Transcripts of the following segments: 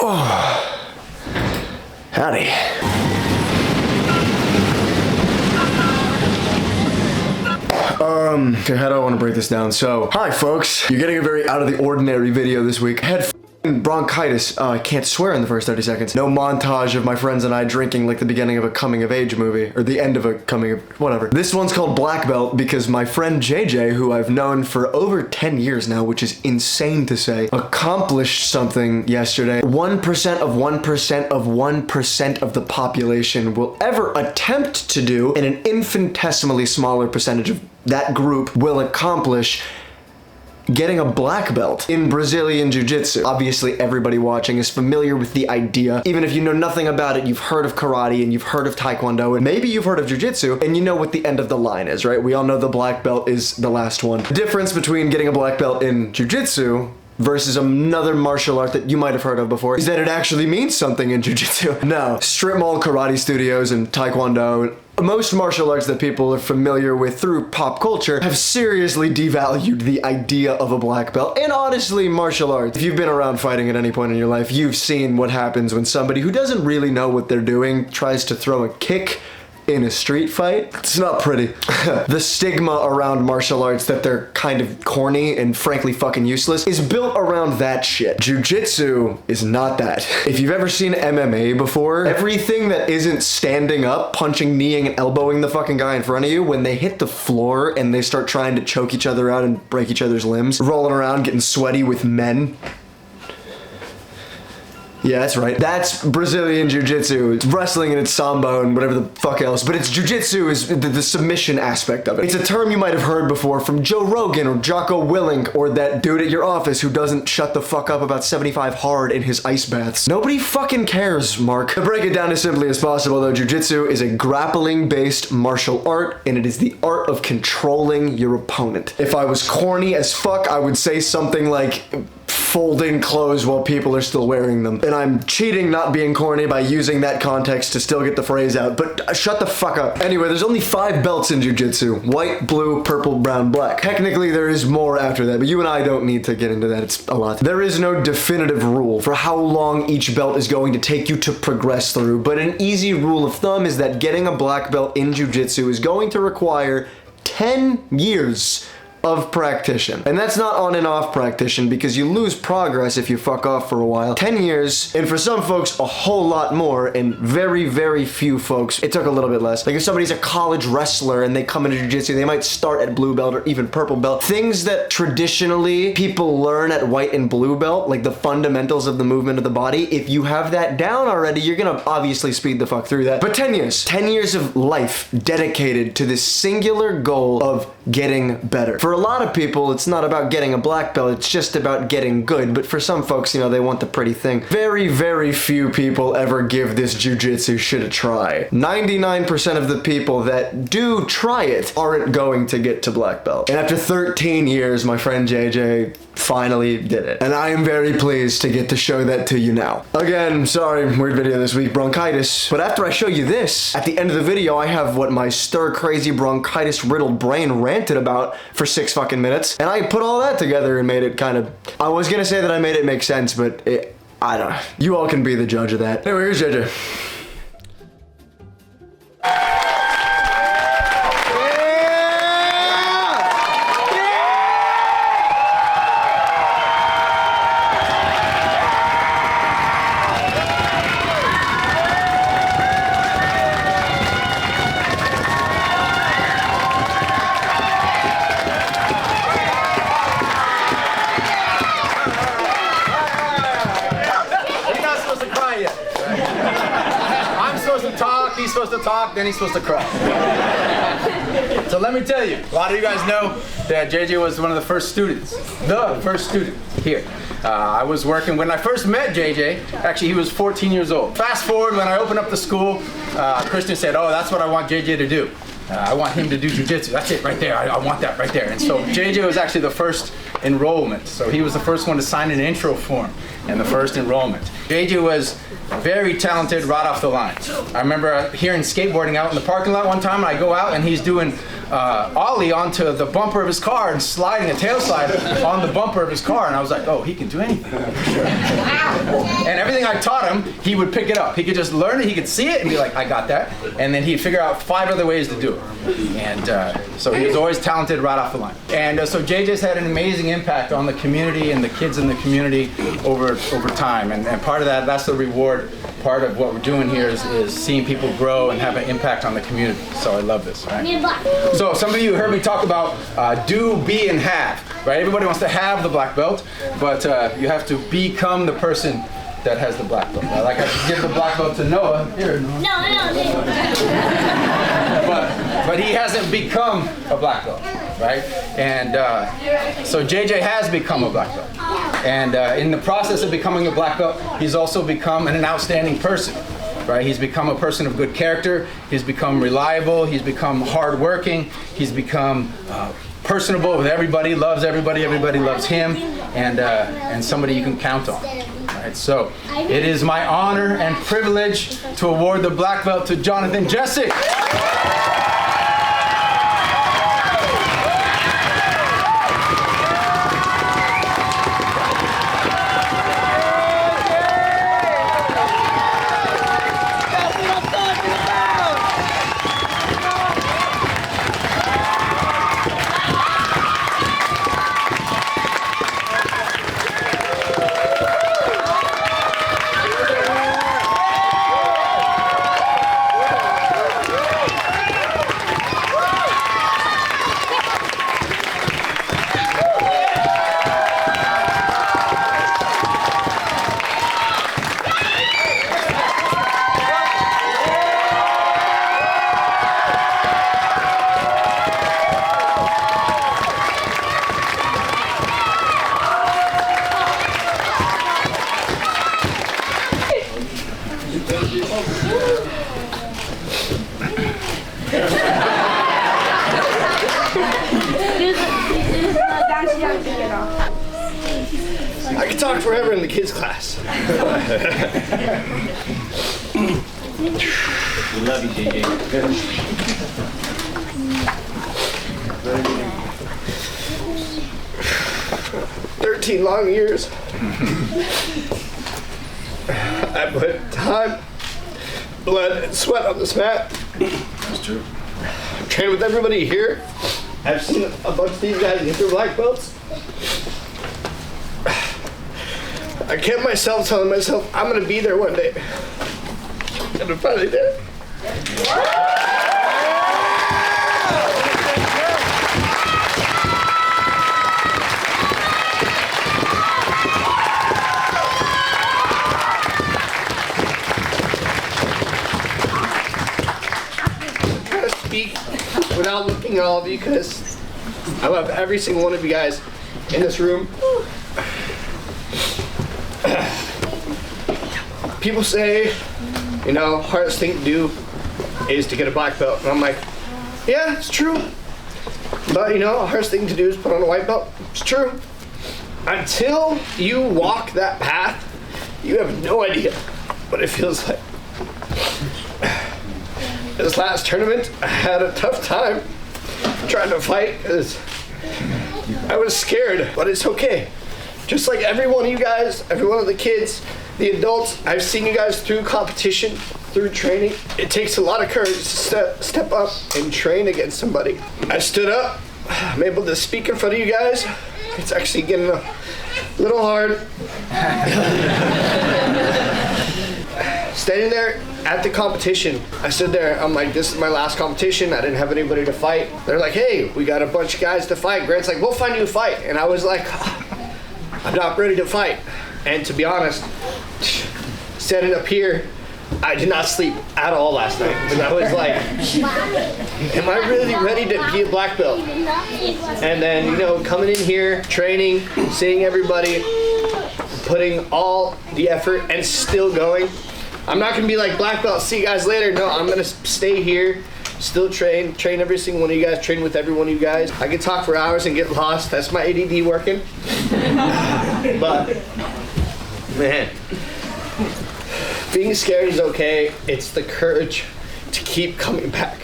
Oh, howdy. Okay, how do I want to break this down? So, hi folks, you're getting a very out of the ordinary video this week. I had bronchitis. I can't swear in the first 30 seconds. No montage of my friends and I drinking like the beginning of a coming of age movie, or the end of a coming of, whatever. This one's called Black Belt because my friend JJ, who I've known for over 10 years now, which is insane to say, accomplished something yesterday. 1% of 1% of 1% of the population will ever attempt to do, and an infinitesimally smaller percentage of that group will accomplish getting a black belt in Brazilian Jiu-Jitsu. Obviously, everybody watching is familiar with the idea. Even if you know nothing about it, you've heard of karate and you've heard of taekwondo and maybe you've heard of Jiu-Jitsu and you know what the end of the line is, right? We all know the black belt is the last one. The difference between getting a black belt in Jiu-Jitsu versus another martial art that you might have heard of before is that it actually means something in Jiu-Jitsu. No, strip mall karate studios and taekwondo, most martial arts that people are familiar with through pop culture have seriously devalued the idea of a black belt. And honestly, martial arts, if you've been around fighting at any point in your life, you've seen what happens when somebody who doesn't really know what they're doing tries to throw a kick in a street fight. It's not pretty. The stigma around martial arts that they're kind of corny and frankly fucking useless is built around that shit. Jiu-Jitsu is not that. If you've ever seen MMA before, everything that isn't standing up, punching, kneeing, and elbowing the fucking guy in front of you, when they hit the floor and they start trying to choke each other out and break each other's limbs, rolling around getting sweaty with men. Yeah, that's right. That's Brazilian Jiu-Jitsu. It's wrestling and it's sambo and whatever the fuck else. But it's Jiu-Jitsu is the submission aspect of it. It's a term you might have heard before from Joe Rogan or Jocko Willink or that dude at your office who doesn't shut the fuck up about 75 hard in his ice baths. Nobody fucking cares, Mark. To break it down as simply as possible though, Jiu-Jitsu is a grappling-based martial art and it is the art of controlling your opponent. If I was corny as fuck, I would say something like folding clothes while people are still wearing them. And I'm cheating not being corny by using that context to still get the phrase out, but shut the fuck up. Anyway, there's only 5 belts in Jiu-Jitsu. White, blue, purple, brown, black. Technically, there is more after that, but you and I don't need to get into that. It's a lot. There is no definitive rule for how long each belt is going to take you to progress through, but an easy rule of thumb is that getting a black belt in Jiu-Jitsu is going to require 10 years of practition. And that's not on and off practition because you lose progress if you fuck off for a while. 10 years, and for some folks, a whole lot more, and very, very few folks, it took a little bit less. Like if somebody's a college wrestler and they come into Jiu-Jitsu, they might start at blue belt or even purple belt. Things that traditionally people learn at white and blue belt, like the fundamentals of the movement of the body, if you have that down already, you're gonna obviously speed the fuck through that. But 10 years. 10 years of life dedicated to this singular goal of getting better. For a lot of people, it's not about getting a black belt, it's just about getting good. But for some folks, you know, they want the pretty thing. Very, very few people ever give this jiu-jitsu shit a try. 99% of the people that do try it aren't going to get to black belt. And after 13 years, my friend JJ finally did it. And I am very pleased to get to show that to you now. Again, sorry, weird video this week, bronchitis. But after I show you this, at the end of the video, I have what my stir-crazy bronchitis-riddled brain ranted about for 6 fucking minutes. And I put all that together and made it kind of, I was gonna say that I made it make sense, but I don't know. You all can be the judge of that. Anyway, here's JJ. He's supposed to talk, then he's supposed to cry. So let me tell you, a lot of you guys know that JJ was one of the first students. The first student here. I was working, when I first met JJ, actually he was 14 years old. Fast forward, when I opened up the school, Kristen said, oh, that's what I want JJ to do. I want him to do jiu-jitsu. That's it right there. I want that right there. And so JJ was actually the first enrollment. So he was the first one to sign an intro form and the first enrollment. JJ was very talented right off the line. I remember hearing skateboarding out in the parking lot one time, and I go out and he's doing ollie onto the bumper of his car and sliding a tail slide on the bumper of his car, and I was like, oh, he can do anything. And everything I taught him, he would pick it up. He could just learn it, he could see it and be like, I got that. And then he'd figure out 5 other ways to do it. And so he was always talented right off the line. And so JJ's had an amazing impact on the community and the kids in the community over time. And part of that, that's the reward. Part of what we're doing here is seeing people grow and have an impact on the community. So I love this, right? So some of you heard me talk about do, be, and have, right? Everybody wants to have the black belt, but you have to become the person that has the black belt. Like I give the black belt to Noah. Here, Noah. No. But he hasn't become a black belt, right? And so JJ has become a black belt. And in the process of becoming a black belt, he's also become an outstanding person, right? He's become a person of good character. He's become reliable. He's become hardworking. He's become personable with everybody, loves everybody. Everybody loves him, and somebody you can count on. Right, so it is my honor and privilege to award the black belt to Jonathan Jessic. I could talk forever in the kids' class. We love you, JJ. 13 long years. I put time, blood, and sweat on this mat. That's true. I've trained with everybody here. I've seen a bunch of these guys get their black belts. I kept myself telling myself I'm gonna be there one day. And I'm finally there. I'm trying to speak without looking at all of you because I love every single one of you guys in this room. People say, you know, hardest thing to do is to get a black belt. And I'm like, yeah, it's true. But you know, hardest thing to do is put on a white belt. It's true. Until you walk that path, you have no idea what it feels like. This last tournament, I had a tough time trying to fight because I was scared, but it's okay. Just like every one of you guys, every one of the kids, the adults, I've seen you guys through competition, through training. It takes a lot of courage to step up and train against somebody. I stood up, I'm able to speak in front of you guys. It's actually getting a little hard. Standing there at the competition, I stood there, I'm like, this is my last competition. I didn't have anybody to fight. They're like, hey, we got a bunch of guys to fight. Grant's like, we'll find you a fight. And I was like, I'm not ready to fight. And to be honest, standing up here, I did not sleep at all last night. And I was like, am I really ready to be a black belt? And then, you know, coming in here, training, seeing everybody, putting all the effort and still going. I'm not gonna be like, black belt, see you guys later. No, I'm gonna stay here, still train every single one of you guys, train with every one of you guys. I can talk for hours and get lost. That's my ADD working. But, man, being scared is okay. It's the courage to keep coming back.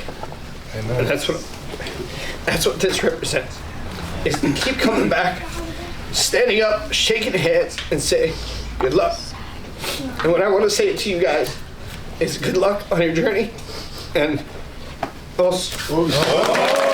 And that's what this represents. Is to keep coming back, standing up, shaking hands, and saying, good luck. And what I want to say to you guys is good luck on your journey. And us.